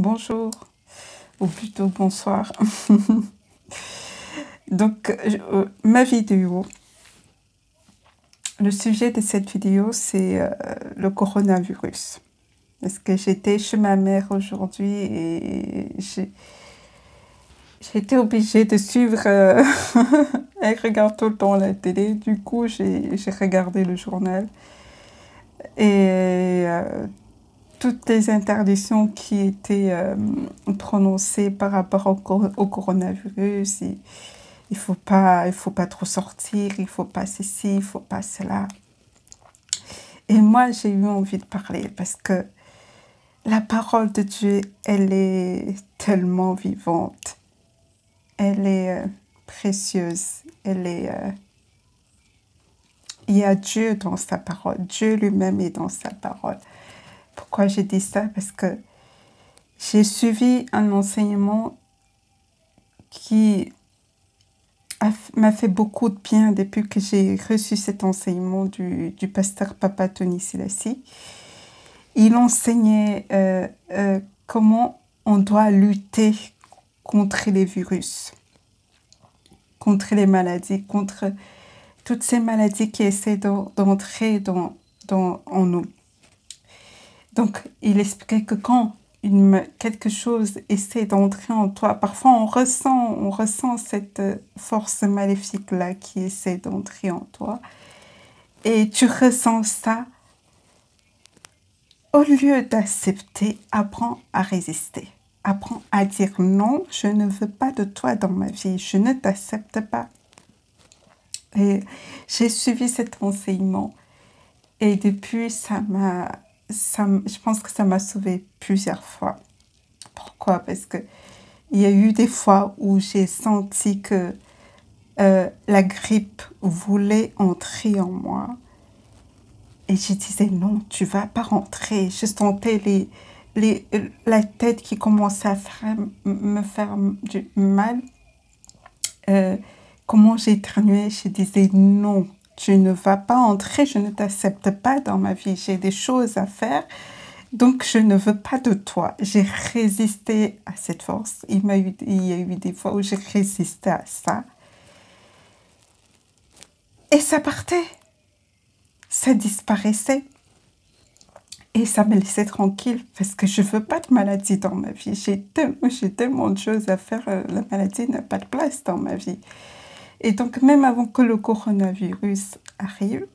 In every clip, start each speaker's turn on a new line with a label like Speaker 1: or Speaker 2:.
Speaker 1: bonjour, ou plutôt bonsoir. Donc, ma vidéo, le sujet de cette vidéo, c'est le coronavirus. Parce que j'étais chez ma mère aujourd'hui et j'ai été obligée de suivre. Elle regarde tout le temps la télé, du coup, j'ai regardé le journal. Et toutes les interdictions qui étaient prononcées par rapport au coronavirus, il faut pas trop sortir, il faut pas ceci, il faut pas cela. Et moi, j'ai eu envie de parler parce que la parole de Dieu, elle est tellement vivante, elle est précieuse, elle est... il y a Dieu dans sa parole, Dieu lui-même est dans sa parole. Pourquoi j'ai dit ça? Parce que j'ai suivi un enseignement qui m'a fait beaucoup de bien depuis que j'ai reçu cet enseignement du pasteur Papa Tony Selassie. Il enseignait comment on doit lutter contre les virus, contre les maladies, contre toutes ces maladies qui essaient d'entrer en nous. Donc, il expliquait que quand quelque chose essaie d'entrer en toi, parfois on ressent cette force maléfique-là qui essaie d'entrer en toi. Et tu ressens ça. Au lieu d'accepter, apprends à résister. Apprends à dire non, je ne veux pas de toi dans ma vie, je ne t'accepte pas. Et j'ai suivi cet enseignement. Et depuis, je pense que ça m'a sauvée plusieurs fois. Pourquoi? Parce que il y a eu des fois où j'ai senti que la grippe voulait entrer en moi. Et je disais non, tu vas pas rentrer. Je sentais la tête qui commençait à me faire du mal. Comment j'éternuais, je disais non. Tu ne vas pas entrer, je ne t'accepte pas dans ma vie. J'ai des choses à faire, donc je ne veux pas de toi. J'ai résisté à cette force. Il y a eu des fois où j'ai résisté à ça. Et ça partait. Ça disparaissait. Et ça me laissait tranquille parce que je ne veux pas de maladie dans ma vie. J'ai tellement de choses à faire. La maladie n'a pas de place dans ma vie. Et donc, même avant que le coronavirus arrive,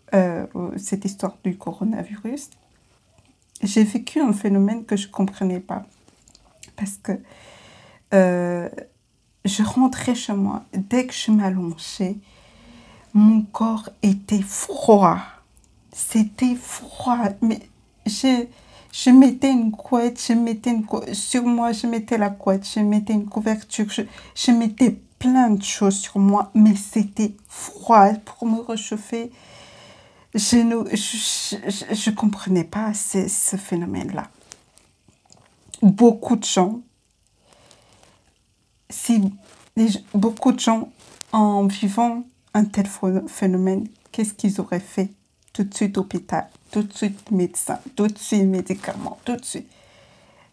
Speaker 1: cette histoire du coronavirus, j'ai vécu un phénomène que je ne comprenais pas. Parce que je rentrais chez moi, dès que je m'allongeais, mon corps était froid. C'était froid. Mais je mettais une couette, sur moi, je mettais la couette, je mettais une couverture, je mettais plein de choses sur moi, mais c'était froid pour me réchauffer. Je ne comprenais pas ce phénomène-là. Beaucoup de gens, en vivant un tel phénomène, qu'est-ce qu'ils auraient fait? Tout de suite hôpital, tout de suite médecin, tout de suite médicaments, tout de suite.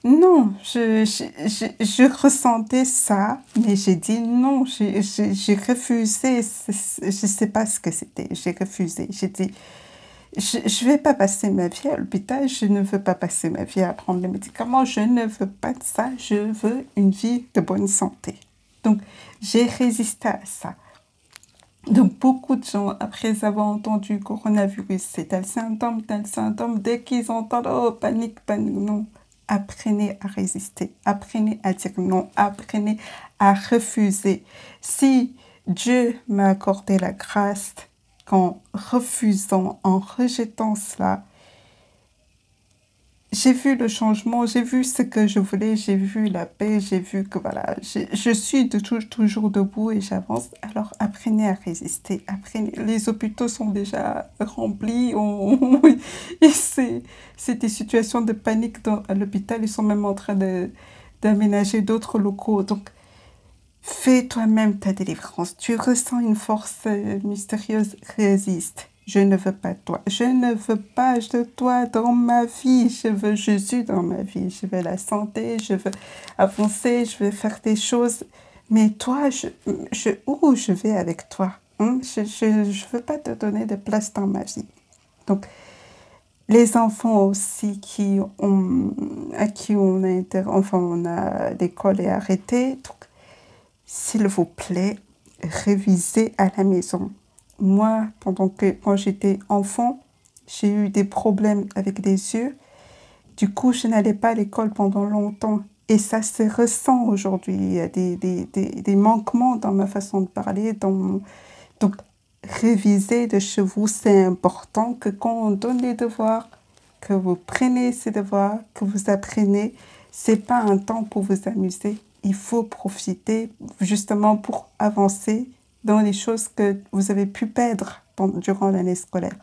Speaker 1: Non, je ressentais ça, mais j'ai dit non, j'ai refusé, je ne sais pas ce que c'était, j'ai refusé. J'ai dit, je ne vais pas passer ma vie à l'hôpital, je ne veux pas passer ma vie à prendre les médicaments, je ne veux pas de ça, je veux une vie de bonne santé. Donc, j'ai résisté à ça. Donc, beaucoup de gens, après avoir entendu coronavirus, c'est tel symptôme, dès qu'ils entendent, oh, panique, non. Apprenez à résister, apprenez à dire non, apprenez à refuser. Si Dieu m'a accordé la grâce qu'en refusant, en rejetant cela, j'ai vu le changement, j'ai vu ce que je voulais, j'ai vu la paix, j'ai vu que voilà, je suis toujours debout et j'avance. Alors apprenez à résister, apprenez. Les hôpitaux sont déjà remplis, et c'est des situations de panique à l'hôpital, ils sont même en train d'aménager d'autres locaux. Donc fais toi-même ta délivrance. Tu ressens une force mystérieuse, résiste. Je ne veux pas toi. Je ne veux pas de toi dans ma vie. Je veux Jésus dans ma vie. Je veux la santé, je veux avancer, je veux faire des choses. Mais toi, où je vais avec toi? Hein? Je veux pas te donner de place dans ma vie. Donc, les enfants aussi à qui on a l'école est arrêtée. Donc, s'il vous plaît, révisez à la maison. Moi, quand j'étais enfant, j'ai eu des problèmes avec les yeux. Du coup, je n'allais pas à l'école pendant longtemps. Et ça se ressent aujourd'hui. Il y a des manquements dans ma façon de parler. Donc, réviser de chez vous, c'est important que quand on donne les devoirs, que vous prenez ces devoirs, que vous apprenez, c'est pas un temps pour vous amuser. Il faut profiter justement pour avancer dans les choses que vous avez pu perdre durant l'année scolaire.